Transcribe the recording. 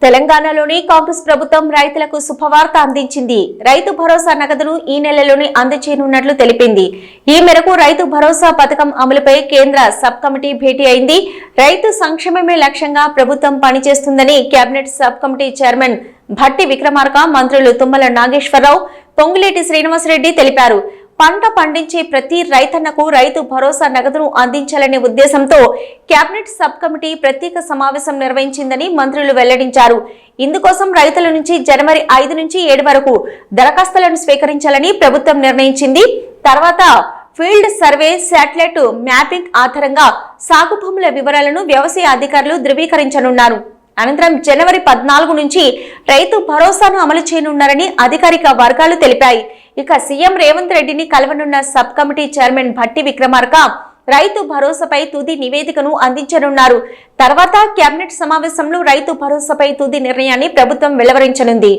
తెలంగాణలోని కాంగ్రెస్ ప్రభుత్వం రైతులకు శుభవార్త అందించింది. రైతు భరోసా నగదును ఈ నెలలోనే అందజేయనున్నట్లు తెలిపింది. ఈ మేరకు రైతు భరోసా పథకం అమలుపై కేంద్ర సబ్ కమిటీ భేటీ అయింది. రైతు సంక్షేమమే లక్ష్యంగా ప్రభుత్వం పనిచేస్తుందని cabinet sub committee chairman Bhatti Vikramarka, మంత్రులు తుమ్మల నాగేశ్వరరావు, పొంగులేటి శ్రీనివాసరెడ్డి తెలిపారు. పంట పండించే ప్రతి రైతన్నకు రైతు భరోసా నగదును అందించాలనే ఉద్దేశంతో కేబినెట్ సబ్ కమిటీ ప్రత్యేక సమావేశం నిర్వహించిందని మంత్రులు వెల్లడించారు. ఇందుకోసం రైతుల నుంచి జనవరి 5 నుంచి 7 వరకు దరఖాస్తులను స్వీకరించాలని ప్రభుత్వం నిర్ణయించింది. తర్వాత ఫీల్డ్ సర్వే, శాటిలైట్ మ్యాపింగ్ ఆధారంగా సాగు భూముల వివరాలను వ్యవసాయ అధికారులు ధృవీకరించనున్నారు. అనంతరం జనవరి 14 నుంచి రైతు భరోసాను అమలు చేయనున్నారని అధికారిక వర్గాలు తెలిపాయి. ఇక సీఎం రేవంత్ రెడ్డిని కలవనున్న sub committee chairman Bhatti Vikramarka రైతు భరోసాపై తుది నివేదికను అందించనున్నారు. తర్వాత కేబినెట్ సమావేశంలో రైతు భరోసాపై తుది నిర్ణయాన్ని ప్రభుత్వం వెలువరించనుంది.